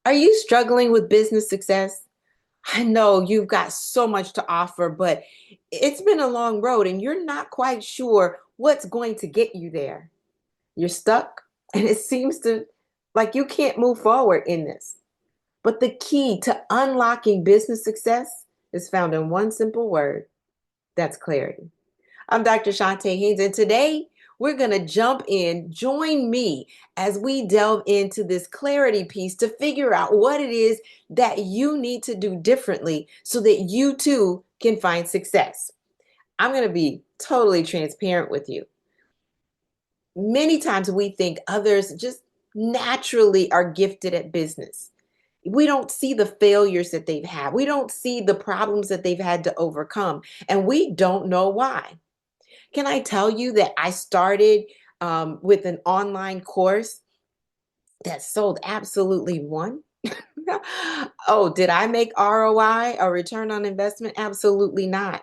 Are you struggling with business success? I know you've got so much to offer, but it's been a long road and you're not quite sure what's going to get you there. You're stuck and it seems to like you can't move forward in this. But the key to unlocking business success is found in one simple word. That's clarity. I'm Dr. Chonta Haynes, and today we're going to jump in. Join me as we delve into this clarity piece to figure out what it is that you need to do differently so that you too can find success. I'm going to be totally transparent with you. Many times we think others just naturally are gifted at business. We don't see the failures that they've had. We don't see the problems that they've had to overcome, and we don't know why. Can I tell you that I started with an online course that sold absolutely one? Oh, did I make ROI or return on investment? Absolutely not.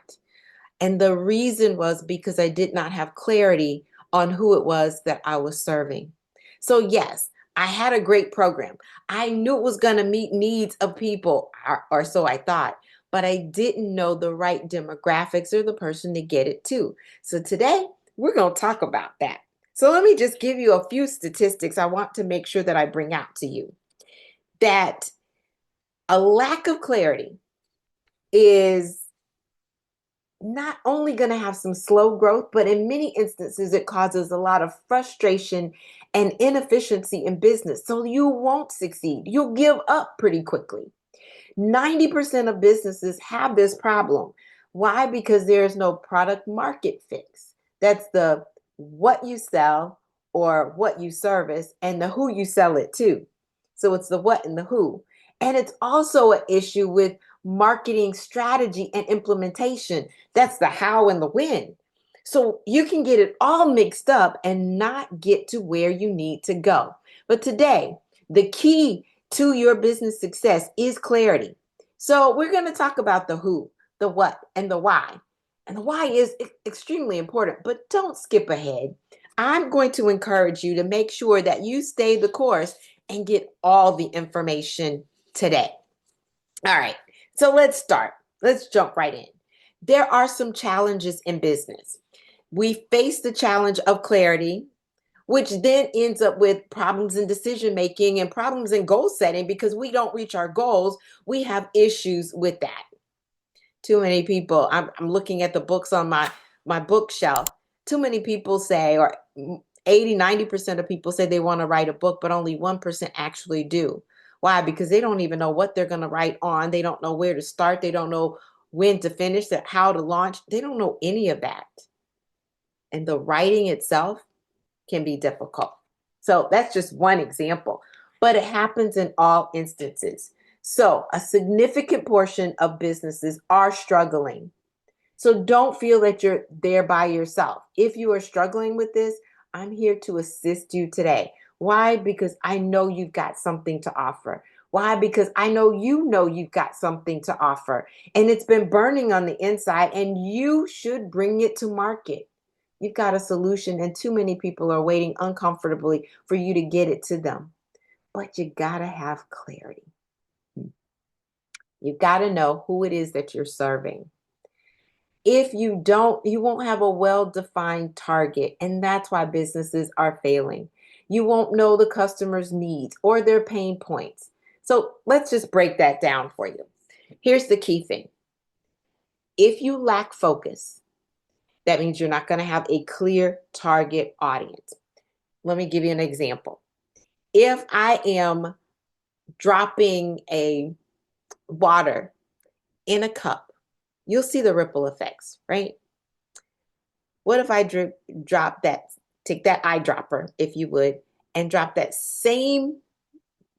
And the reason was because I did not have clarity on who it was that I was serving. So, yes, I had a great program. I knew it was going to meet needs of people, or so I thought, but I didn't know the right demographics or the person to get it to. So, today we're going to talk about that. So, let me just give you a few statistics I want to make sure that I bring out to you that a lack of clarity is not only going to have some slow growth, but in many instances, it causes a lot of frustration and inefficiency in business. So you won't succeed. You'll give up pretty quickly. 90% of businesses have this problem. Why? Because there's no product market fix. That's the what you sell or what you service and the who you sell it to. So it's the what and the who. And it's also an issue with marketing strategy and implementation. That's the how and the when. So you can get it all mixed up and not get to where you need to go. But today, the key to your business success is clarity. So we're going to talk about the who, the what, and the why. And the why is extremely important, but don't skip ahead. I'm going to encourage you to make sure that you stay the course and get all the information today. All right, so let's start. Let's jump right in. There are some challenges in business. We face the challenge of clarity, which then ends up with problems in decision making and problems in goal setting because we don't reach our goals. We have issues with that. Too many people, I'm looking at the books on my bookshelf. Too many people say, or 80-90% of people say they want to write a book, but only 1% actually do. Why? Because they don't even know what they're going to write on. They don't know where to start. They don't know when to finish, how to launch. They don't know any of that. And the writing itself can be difficult. So that's just one example, but it happens in all instances. So a significant portion of businesses are struggling. So don't feel that you're there by yourself. If you are struggling with this, I'm here to assist you today. Why? Because I know you've got something to offer. Why? Because I know you've got something to offer and it's been burning on the inside and you should bring it to market. You've got a solution and too many people are waiting uncomfortably for you to get it to them. But you gotta have clarity. You've got to know who it is that you're serving. If you don't, you won't have a well-defined target, and that's why businesses are failing. You won't know the customer's needs or their pain points. So let's just break that down for you. Here's the key thing. If you lack focus, that means you're not going to have a clear target audience. Let me give you an example. If I am dropping a water in a cup, you'll see the ripple effects, right? What if I take that eyedropper, if you would, and drop that same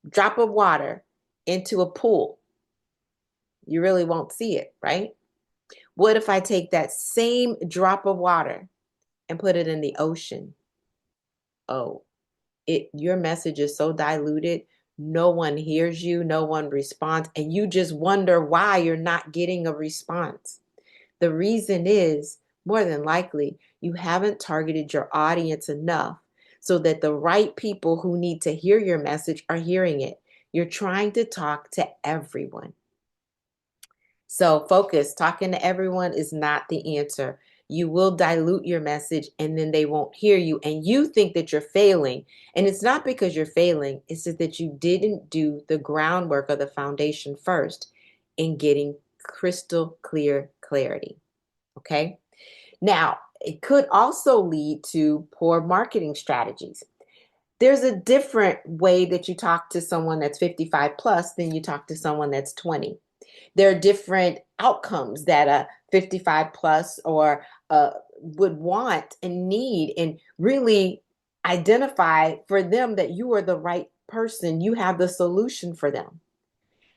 drop of water into a pool? You really won't see it, right? What if I take that same drop of water and put it in the ocean? Oh, your message is so diluted, no one hears you, no one responds, and you just wonder why you're not getting a response. The reason is, more than likely, you haven't targeted your audience enough so that the right people who need to hear your message are hearing it. You're trying to talk to everyone. So focus, talking to everyone is not the answer. You will dilute your message and then they won't hear you. And you think that you're failing. And it's not because you're failing, it's just that you didn't do the groundwork or the foundation first in getting crystal clear clarity. Okay. Now, it could also lead to poor marketing strategies. There's a different way that you talk to someone that's 55 plus than you talk to someone that's 20. There are different outcomes that a 55 plus or would want and need, and really identify for them that you are the right person. You have the solution for them.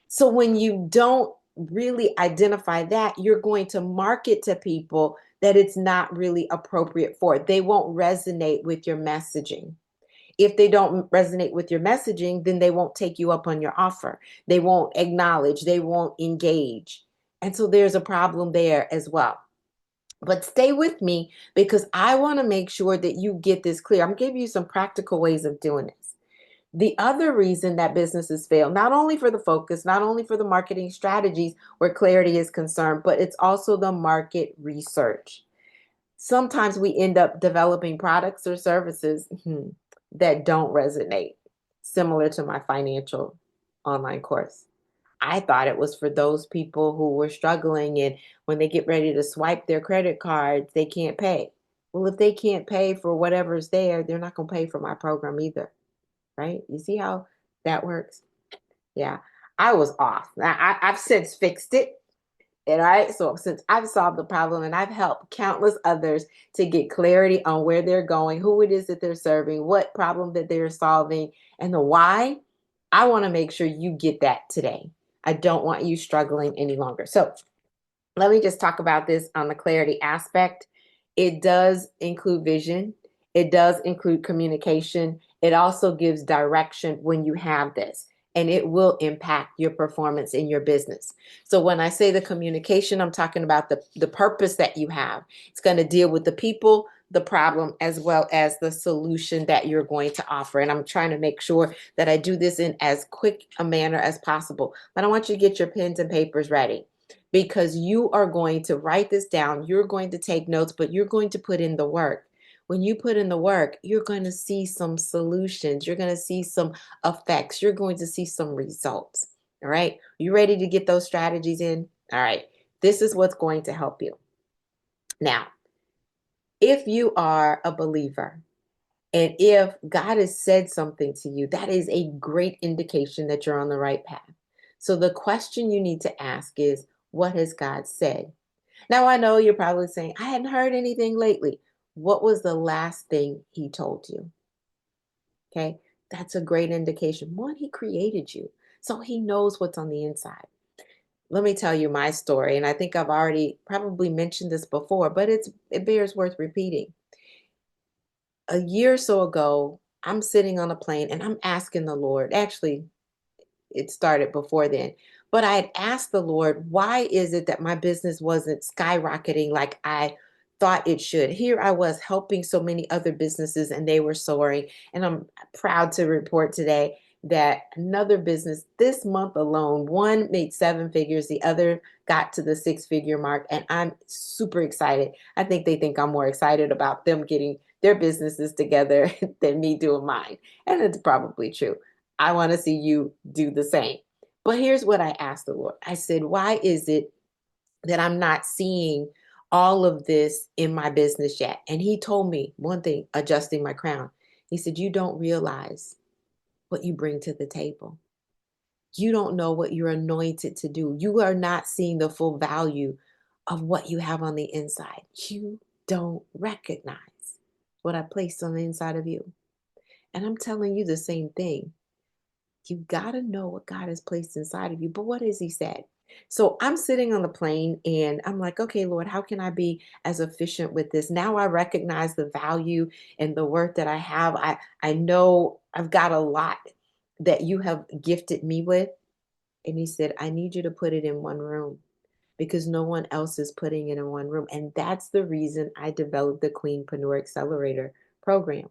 So when you don't really identify that, you're going to market to people that it's not really appropriate for. They won't resonate with your messaging. If they don't resonate with your messaging, then they won't take you up on your offer. They won't acknowledge, they won't engage. And so there's a problem there as well. But stay with me because I want to make sure that you get this clear. I'm giving you some practical ways of doing this. The other reason that businesses fail, not only for the focus, not only for the marketing strategies where clarity is concerned, but it's also the market research. Sometimes we end up developing products or services that don't resonate, similar to my financial online course. I thought it was for those people who were struggling, and when they get ready to swipe their credit cards, they can't pay. Well, if they can't pay for whatever's there, they're not going to pay for my program either, right? You see how that works? Yeah, I was off. I've since fixed it. All right. So since I've solved the problem and I've helped countless others to get clarity on where they're going, who it is that they're serving, what problem that they're solving, and the why, I want to make sure you get that today. I don't want you struggling any longer. So let me just talk about this on the clarity aspect. It does include vision. It does include communication. It also gives direction when you have this, and it will impact your performance in your business. So when I say the communication, I'm talking about the purpose that you have. It's going to deal with the people, the problem, as well as the solution that you're going to offer. And I'm trying to make sure that I do this in as quick a manner as possible. But I want you to get your pens and papers ready because you are going to write this down. You're going to take notes, but you're going to put in the work. When you put in the work, you're going to see some solutions. You're going to see some effects. You're going to see some results. All right. You ready to get those strategies in? All right. This is what's going to help you. Now, if you are a believer and if God has said something to you, that is a great indication that you're on the right path. So the question you need to ask is, what has God said? Now, I know you're probably saying, I hadn't heard anything lately. What was the last thing he told you? Okay, that's a great indication. One, he created you, so he knows what's on the inside. Let me tell you my story, and I think I've already probably mentioned this before, but it bears worth repeating. A year or so ago, I'm sitting on a plane and I'm asking the Lord, actually, it started before then. But I had asked the Lord, why is it that my business wasn't skyrocketing like I thought it should? Here I was helping so many other businesses and they were soaring. And I'm proud to report today that another business this month alone, one made seven figures, the other got to the six-figure mark. And I'm super excited. I think they think I'm more excited about them getting their businesses together than me doing mine. And it's probably true. I want to see you do the same. But here's what I asked the Lord. I said, why is it that I'm not seeing all of this in my business yet? And he told me one thing, adjusting my crown. He said, you don't realize what you bring to the table. You don't know what you're anointed to do. You are not seeing the full value of what you have on the inside. You don't recognize what I placed on the inside of you. And I'm telling you the same thing. You got to know what God has placed inside of you. But what has he said? So I'm sitting on the plane and I'm like, okay, Lord, how can I be as efficient with this? Now I recognize the value and the work that I have. I know I've got a lot that you have gifted me with. And he said, I need you to put it in one room because no one else is putting it in one room. And that's the reason I developed the Queenpreneur Accelerator program.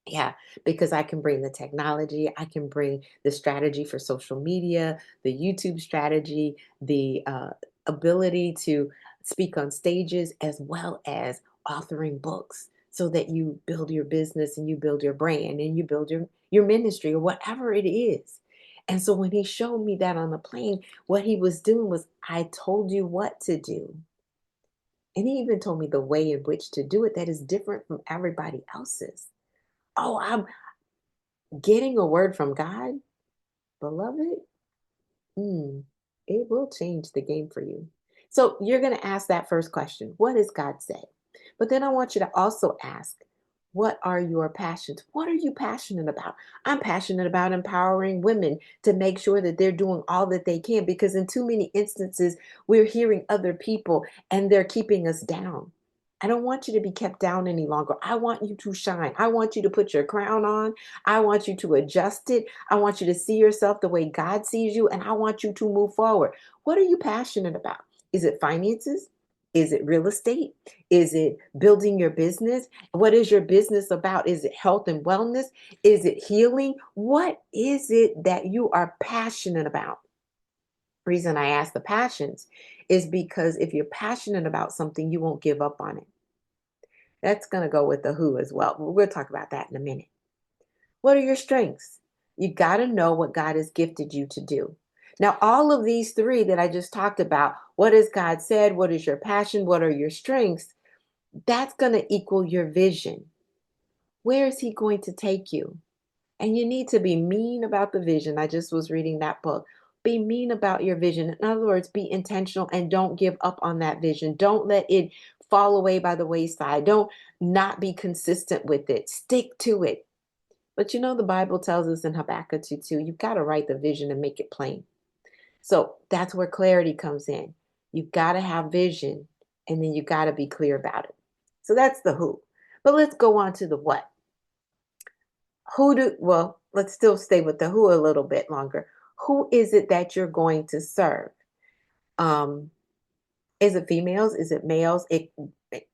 Yeah, because I can bring the technology, I can bring the strategy for social media, the YouTube strategy, the ability to speak on stages, as well as authoring books so that you build your business and you build your brand and you build your ministry or whatever it is. And so when he showed me that on the plane, what he was doing was, I told you what to do. And he even told me the way in which to do it that is different from everybody else's. Oh, I'm getting a word from God, beloved, mm, it will change the game for you. So you're going to ask that first question. What does God say? But then I want you to also ask, what are your passions? What are you passionate about? I'm passionate about empowering women to make sure that they're doing all that they can, because in too many instances, we're hearing other people and they're keeping us down. I don't want you to be kept down any longer. I want you to shine. I want you to put your crown on. I want you to adjust it. I want you to see yourself the way God sees you, and I want you to move forward. What are you passionate about? Is it finances? Is it real estate? Is it building your business? What is your business about? Is it health and wellness? Is it healing? What is it that you are passionate about? Reason I ask the passions is because if you're passionate about something, you won't give up on it. That's going to go with the who as well. We'll talk about that in a minute. What are your strengths? You got to know what God has gifted you to do. Now, all of these three that I just talked about, what has God said? What is your passion? What are your strengths? That's going to equal your vision. Where is He going to take you? And you need to be mean about the vision. I just was reading that book. Be mean about your vision. In other words, be intentional and don't give up on that vision. Don't let it fall away by the wayside. Don't not be consistent with it. Stick to it. But you know, the Bible tells us in Habakkuk 2, you've got to write the vision and make it plain. So that's where clarity comes in. You've got to have vision and then you got to be clear about it. So that's the who. But let's go on to the what. Well, let's still stay with the who a little bit longer. Who is it that you're going to serve? Um, Is it females? Is it males?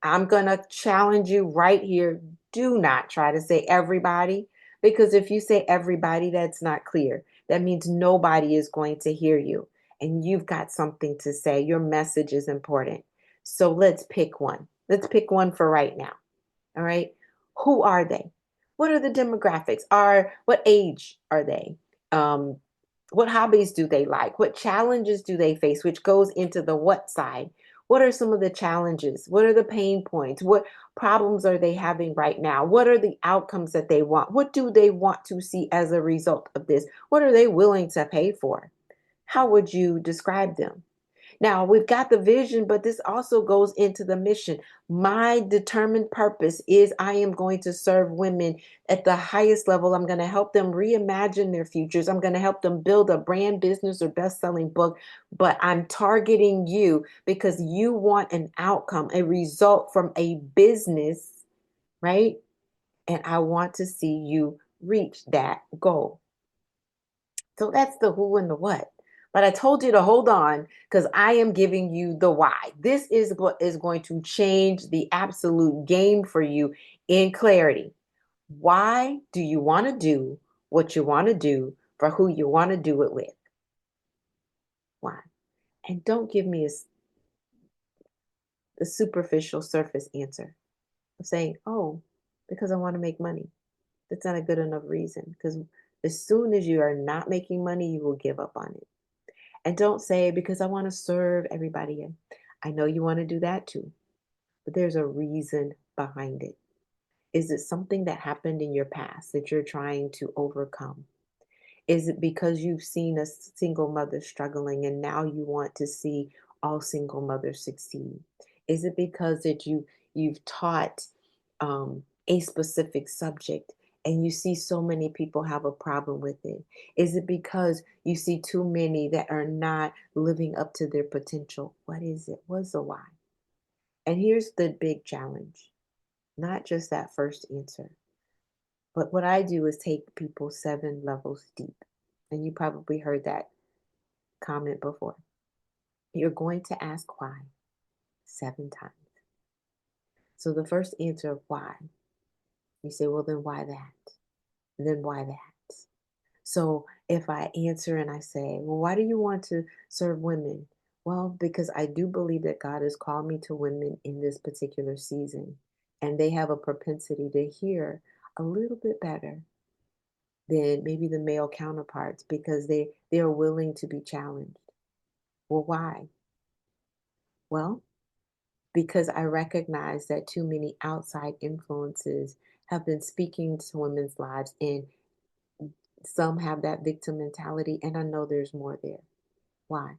I'm going to challenge you right here. Do not try to say everybody, because if you say everybody, that's not clear. That means nobody is going to hear you. And you've got something to say. Your message is important. So let's pick one. Let's pick one for right now. All right. Who are they? What are the demographics? What age are they? Um, what hobbies do they like? What challenges do they face? Which goes into the what side. What are some of the challenges? What are the pain points? What problems are they having right now? What are the outcomes that they want? What do they want to see as a result of this? What are they willing to pay for? How would you describe them? Now, we've got the vision, but this also goes into the mission. My determined purpose is I am going to serve women at the highest level. I'm going to help them reimagine their futures. I'm going to help them build a brand business or best-selling book, but I'm targeting you because you want an outcome, a result from a business, right? And I want to see you reach that goal. So that's the who and the what. But I told you to hold on because I am giving you the why. This is what is going to change the absolute game for you in clarity. Why do you want to do what you want to do for who you want to do it with? Why? And don't give me a superficial surface answer of saying, oh, because I want to make money. That's not a good enough reason, because as soon as you are not making money, you will give up on it. And don't say, because I want to serve everybody. I know you want to do that too, but there's a reason behind it. Is it something that happened in your past that you're trying to overcome? Is it because you've seen a single mother struggling and now you want to see all single mothers succeed? Is it because that you've taught a specific subject and you see so many people have a problem with it? Is it because you see too many that are not living up to their potential? What is it? What's the why? And here's the big challenge, not just that first answer, but what I do is take people 7 levels deep. And you probably heard that comment before. You're going to ask why 7 times. So the first answer of why You say, well, then why that? Then why that? So if I answer and I say, well, why do you want to serve women? Well, because I do believe that God has called me to women in this particular season, and they have a propensity to hear a little bit better than maybe the male counterparts because they are willing to be challenged. Well, why? Well, because I recognize that too many outside influences have been speaking to women's lives, and some have that victim mentality, and I know there's more there. Why?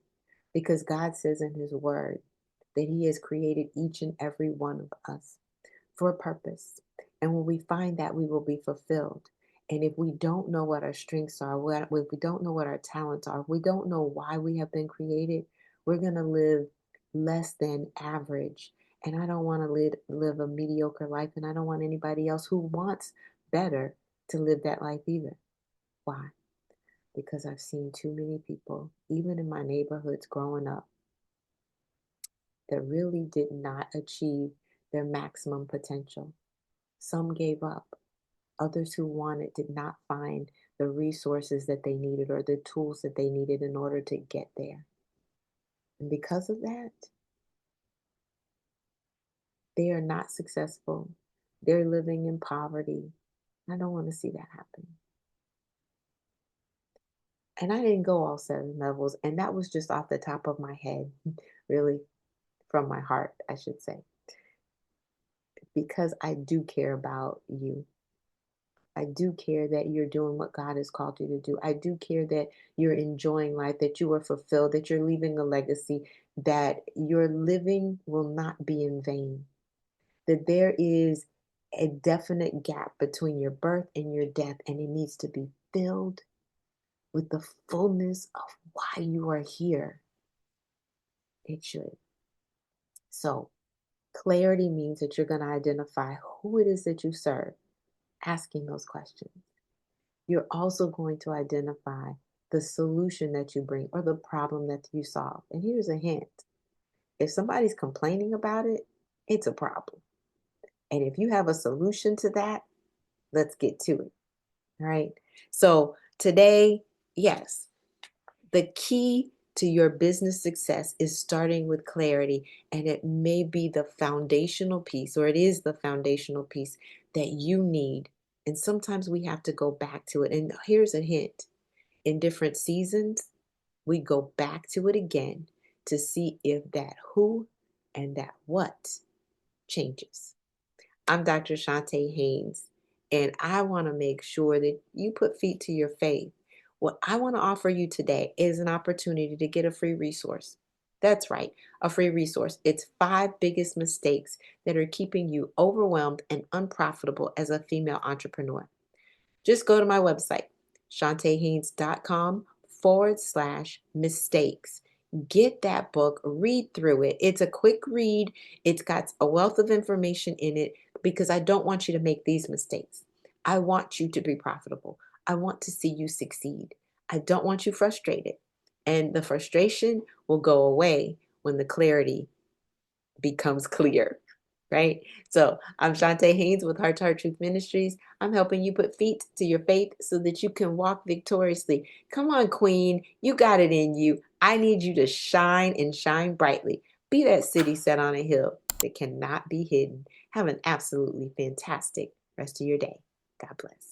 Because God says in His Word that He has created each and every one of us for a purpose. And when we find that, we will be fulfilled. And if we don't know what our strengths are, if we don't know what our talents are, if we don't know why we have been created, we're going to live less than average. And I don't want to live a mediocre life. And I don't want anybody else who wants better to live that life either. Why? Because I've seen too many people, even in my neighborhoods growing up, that really did not achieve their maximum potential. Some gave up. Others who wanted did not find the resources that they needed or the tools that they needed in order to get there. And because of that, they are not successful. They're living in poverty. I don't want to see that happen. And I didn't go all 7 levels, and that was just off the top of my head, really from my heart, I should say, because I do care about you. I do care that you're doing what God has called you to do. I do care that you're enjoying life, that you are fulfilled, that you're leaving a legacy, that your living will not be in vain, that there is a definite gap between your birth and your death, and it needs to be filled with the fullness of why you are here. It should. So, clarity means that you're going to identify who it is that you serve, asking those questions. You're also going to identify the solution that you bring or the problem that you solve. And here's a hint: if somebody's complaining about it, it's a problem. And if you have a solution to that, let's get to it. All right. So today, yes, the key to your business success is starting with clarity. And it may be the foundational piece, or it is the foundational piece that you need. And sometimes we have to go back to it. And here's a hint: in different seasons, we go back to it again to see if that who and that what changes. I'm Dr. Chonta Haynes, and I want to make sure that you put feet to your faith. What I want to offer you today is an opportunity to get a free resource. That's right, a free resource. It's 5 biggest mistakes that are keeping you overwhelmed and unprofitable as a female entrepreneur. Just go to my website, chantahaynes.com/mistakes. Get that book, read through it. It's a quick read. It's got a wealth of information in it because I don't want you to make these mistakes. I want you to be profitable. I want to see you succeed. I don't want you frustrated. And the frustration will go away when the clarity becomes clear, right? So I'm Chonta Haynes with Heart to Heart Truth Ministries. I'm helping you put feet to your faith so that you can walk victoriously. Come on, Queen, you got it in you. I need you to shine and shine brightly. Be that city set on a hill that cannot be hidden. Have an absolutely fantastic rest of your day. God bless.